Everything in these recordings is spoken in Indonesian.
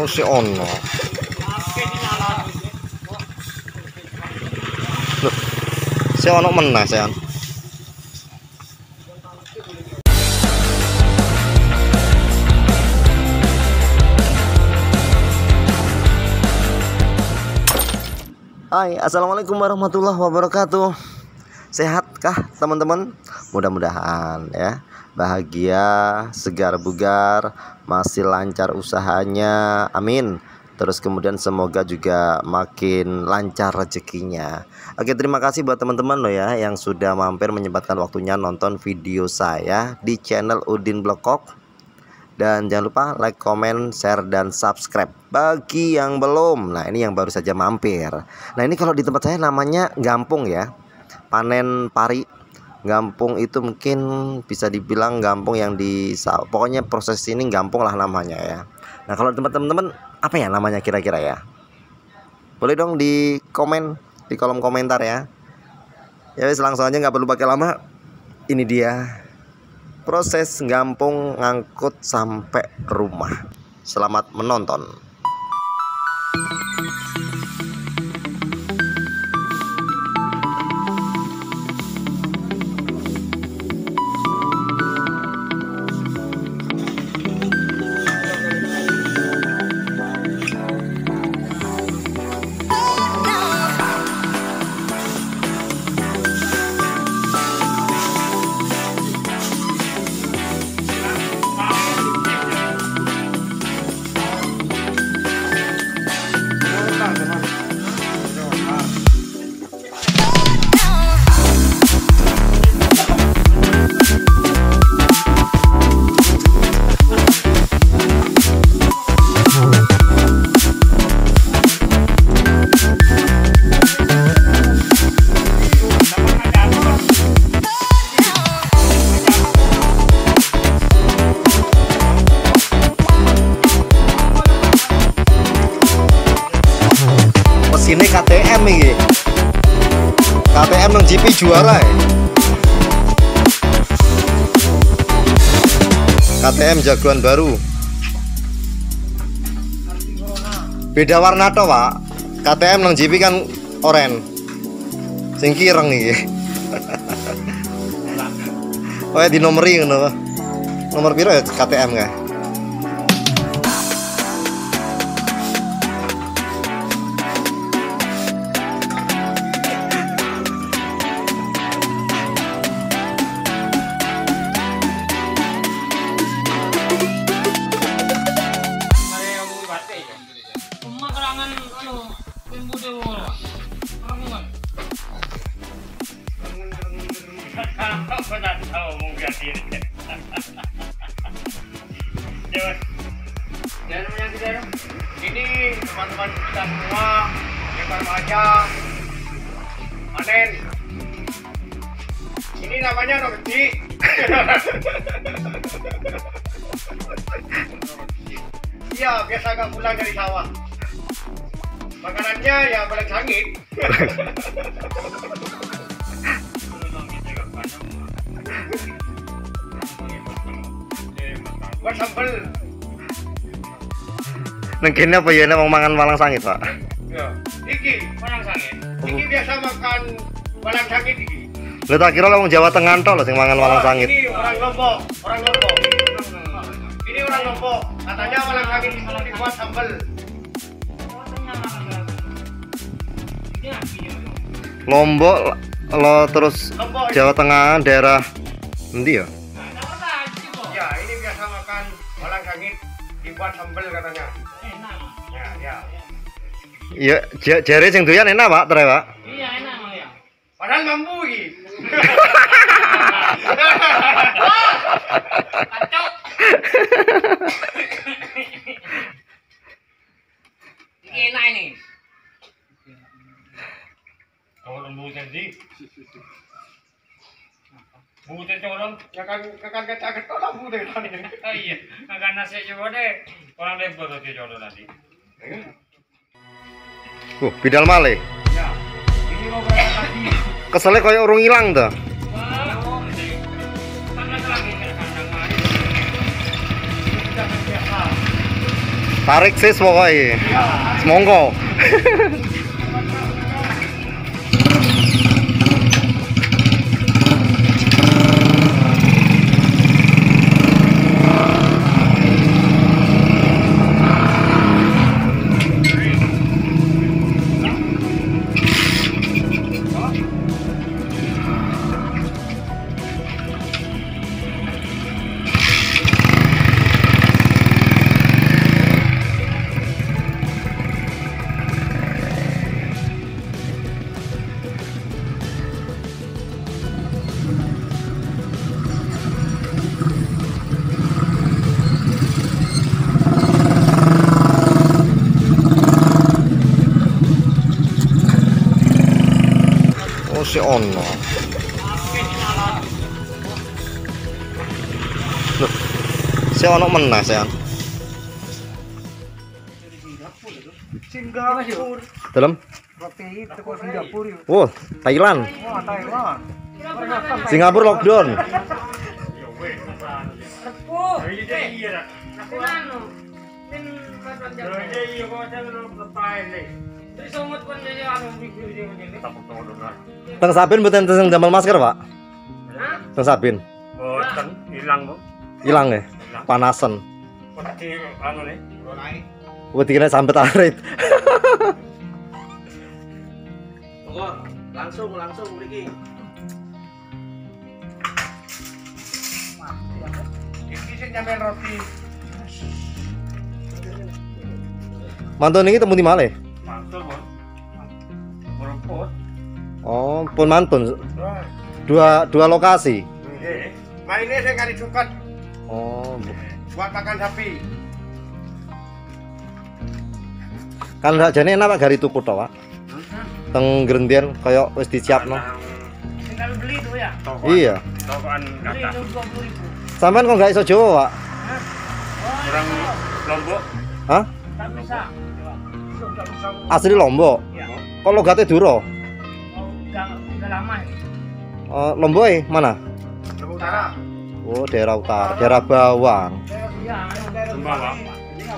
Oh si ono. Loh, si ono meneh si ono. Hai, assalamualaikum warahmatullahi wabarakatuh. Sehatkah teman-teman? Mudah-mudahan ya bahagia, segar bugar, masih lancar usahanya, amin. Terus kemudian semoga juga makin lancar rezekinya. Oke, terima kasih buat teman-teman loh ya yang sudah mampir menyempatkan waktunya nonton video saya di channel Udin Blokok. Dan jangan lupa like, comment, share, dan subscribe bagi yang belum. Nah ini yang baru saja mampir. Nah ini kalau di tempat saya namanya gampung ya, panen pari. Gampung itu mungkin bisa dibilang gampung yang di, pokoknya proses ini gampung lah namanya ya. Nah kalau di tempat teman-teman apa ya namanya kira-kira ya? Boleh dong di komen di kolom komentar ya. Ya wes langsung aja, nggak perlu pakai lama. Ini dia proses gampung ngangkut sampai rumah. Selamat menonton. Ini KTM ini, KTM nang GP juara ya. KTM jagoan baru. Beda warna toh pak. KTM nang GP kan oren, sing kireng iki. Oh ya di nomori ngono. Nomor piro ya KTM nggak? Ini teman-teman kita semua yang baru aja panen. Ini namanya rezeki. Iya, biasa agak pulang dari sawah. Makanannya ya balik sangit. Buat sambal. Nengkene apa ya mau mangan walang sangit pak? Ya, iki walang sangit. Iki biasa makan walang sangit iki. Lu tak kira wong Jawa Tengah tok lho sing mangan walang sangit. Ini orang Lombok, orang Lombok. Ini orang Lombok. Katanya walang sangit itu dibuat sambal. Lombok lo terus Lombok, Jawa Tengah daerah endi ya? Ya, ini biasa makan walang sangit dibuat sambal katanya. Ya. Iya, jare sing doyan enak pak, tere pak. Iya enak ya. Padahal mampu iki. Kacau. Ini enak ini. Kalau lembu jadi. Bungkusin corong, ya kan kecak lembu deh tadi. Oh iya, makan nasi coba deh. Orang lembur tuh corong nanti. Bidal male. Ya. Ini mau berapa lagi? Keselnya kayak urung hilang dah. Tarik sis pokoknya. Semongko. Si ono. Loh. Si ono meneh sean. Singapura. Dalam? Roti teko Singapura yuk. Oh, Thailand. Wah, Thailand. Singapura lockdown. Teng Sabin mboten teng damel masker, Pak? Teng Sabin. Boten hilang, Bu. Hilang ya? Panasan. Wedi anu ne. Wedi kena sampai tarit. Langsung mriki. Iki sing nyampean roti. Mantun ini temu di mana? Mantul, Bu. Meremput. Oh, pun mantun. Dua lokasi. Nggih. Maine sing kali Jumat Oh, buat makan sapi. kan jane enak Pak gari tuku to, Pak. Teng Grentian kaya wis disiapno. Tinggal beli tuh ya. Iya. Tokoan Beli kata. 20.000. Sampean kok gak iso Jawa, Pak? Orang Lombok. Hah? Tak bisa. Asli Lombok. Ya. Kok logate Duro? Oh, udah lama ini. Lombok mana? Lombok Utara. Oh, daerah utara, daerah Bawang. Iya, daerah Sumbawa.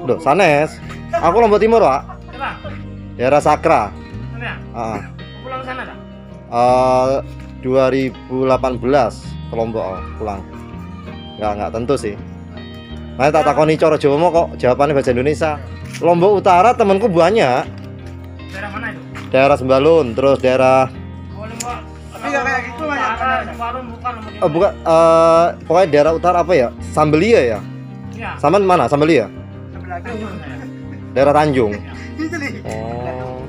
Loh, sanes. Aku Lombok Timur, Pak. Coba. Daerah Sakra. Mana? Heeh. Pulang sana tak? 2018 ke Lombok pulang. Enggak tentu sih. Nah, tak takoni cara Jawa mau kok jawabannya bahasa Indonesia. Lombok Utara temanku banyak. Daerah mana itu? Daerah Sembalun, terus daerah Oh, Lombok. Iya kayak gitu banyak. Sembarun bukan Lombok. bukan pokoknya daerah utara apa ya? Sambelia ya? Iya. Saman mana? Sambelia? Sebelah Tanjung. Daerah Tanjung. Oh.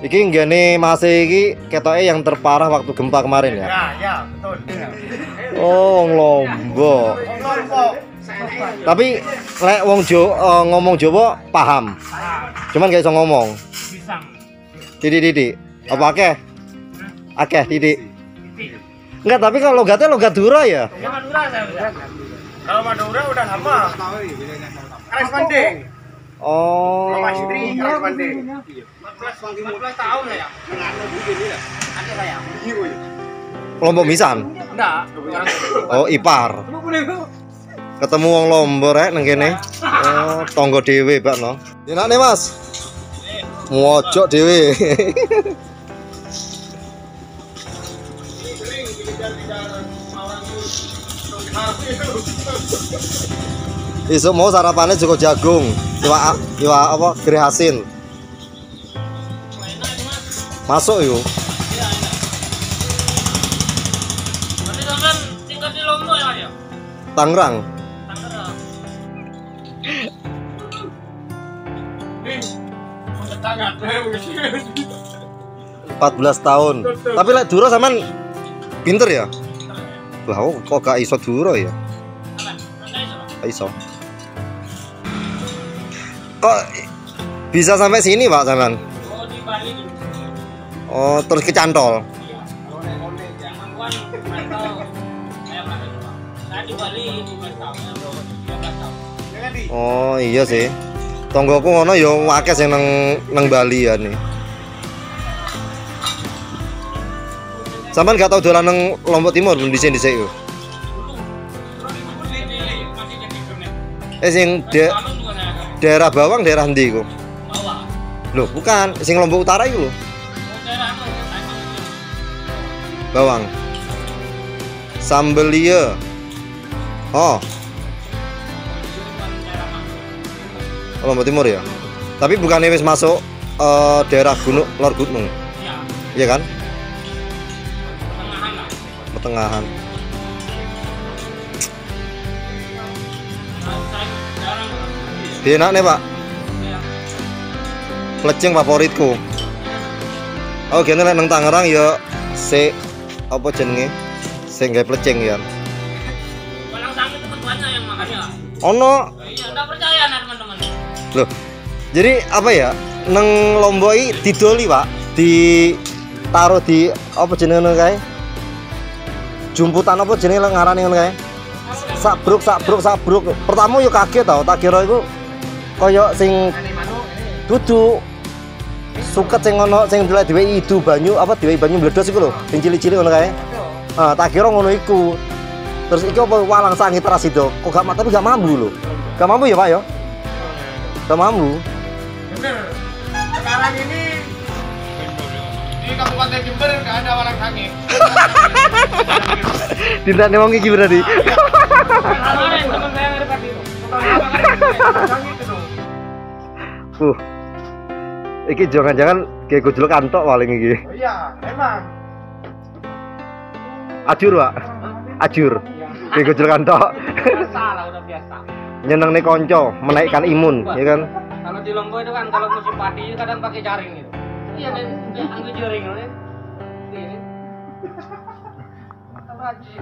Iki nggene masih iki ketoke yang terparah waktu gempa kemarin ya? Ya, betul. Oh, Lombok. Lombok. Tapi lek wong Jawa ngomong Jawa paham. Cuman gak iso ngomong. Pisang. Titik. Apa akeh? Akeh titik. Titik. Enggak, tapi kalau logatnya logat Dura ya? Ya Madura saya udah. Kalau Madura udah lama. Karas Banding. Oh. Rumah istri Karas Banding. 14 tahun ya. Ada saya. Lombok Misan. Enggak. Oh, ipar. Ketemu wong Lombok rek nang kene. Oh, tonggo dhewe, Pak no. Enak nih, Mas. Mojok dhewe. Isuk mau sarapannya cukup jagung, iwa apa? Gereh asin. Masuk yuk. Berarti sampean tinggal di Lombok ya, ya? Tangerang. Tangerang. Nih, tetangga 14 tahun. Tapi lek Duro sampean pinter ya? Lah kok gak iso Duro ya? Gak iso. Kok bisa sampai sini, Pak, sampean? Oh, di Bali. Oh, terus kecantol. Iya. Emang gua mantau. Kayak mana coba? Saya di Bali 12 tahun, 12 tahun. Oh, iya sih. Tonggoku ngono ya akeh sing nang Bali ya nih. Sampeyan gak tau dolan nang Lombok Timur dhisik-dhisik yo. Sing daerah Bawang daerah ndi iku? Bawah. Loh, bukan, sing Lombok Utara iku lho. Oh, daerah anu, Taimang itu. Bawang. Sambelie. Oh, Daerah mana? Lombok Timur ya. Tapi bukannya wis masuk daerah Gunung Lor Gunung, Iya, iya kan? pertengahan lah. Pertengahan. Jarang. Enak nih Pak, Iya. plecing favoritku. Oh gini lek nang Tangerang ya apa jenenge? Sing gawe plecing ya. Walang Sangi itu ketuanya yang makannya. Ono. Iya, enggak percaya nah teman-teman. Loh. Jadi apa ya? Nang Lombok iki didoli, Pak. Ditaruh di apa jenenge ngono kae? Jumputan apa jenenge ngarane ngono kae? Sabruk. Pertama yo kaget tau, tak kira iku kaya sing dudu suket sing ono sing diwehi idu banyu apa diwehi banyu meledos iku lho, sing cilik-cilik ngono kae. Ah, tak kira ngono iku. Terus iki apa walang sangi teras itu. Kok gak tapi gak mambu lho. Gak mambu ya, Pak ya? Gak mambu. Bener. Sekarang ini di Kabupaten Jember nggak ada walang sangi. Dintane wong iki berarti. Kemarin teman saya dari tadi itu. Walang sangi itu tuh. Iki jangan-jangan kayak gojlok kantok paling iki. Oh iya, emang. Ajur, Pak. Ajur. Kayak gojlok kantok. Biasa lah, udah biasa. Nyenengne konco, menaikkan imun, ya kan? Kalau di Lombok itu kan kalau musim padi kadang pakai jaring gitu. Iya, dan anggur jaring kan. Ini. Apa aja?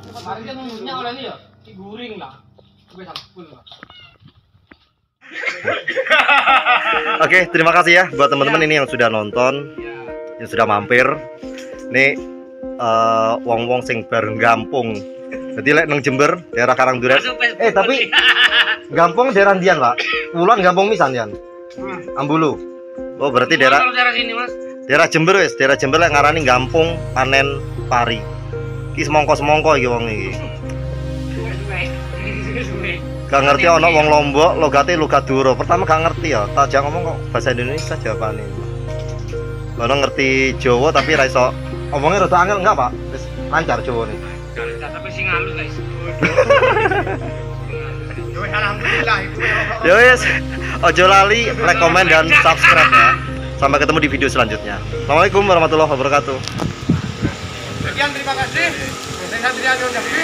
Kemarin kan ngomongnya oleh ini ya, guring lah. Gue sampun lah. Oke, terima kasih ya buat teman-teman ini yang sudah nonton, yang sudah mampir. Nih wong-wong sing bareng gampung. Jadi lek nang Jember, daerah Karangduren. Tapi gampung daerah ndian, Pak? Wulan gampung misan yan. Ambulu. Oh, berarti daerah sini, Mas. daerah Jember wis, daerah Jember lek ngarani gampung panen pari. Ki semongko-semongko iki wong iki. Gak ngerti ono wong Lombok logate logat Duro. Pertama gak ngerti ya, tak ngomong kok bahasa Indonesia jawabane. Ono ngerti Jawa tapi ra iso omongnya rada angel enggak, Pak? Wis lancar Jawa nih. Tapi sing halus guys. Alhamdulillah itu. Ya wis, ojo lali like, komen dan subscribe ya. Sampai ketemu di video selanjutnya. Assalamualaikum warahmatullahi wabarakatuh. Sekian terima kasih. Saya Satria Nurjafi.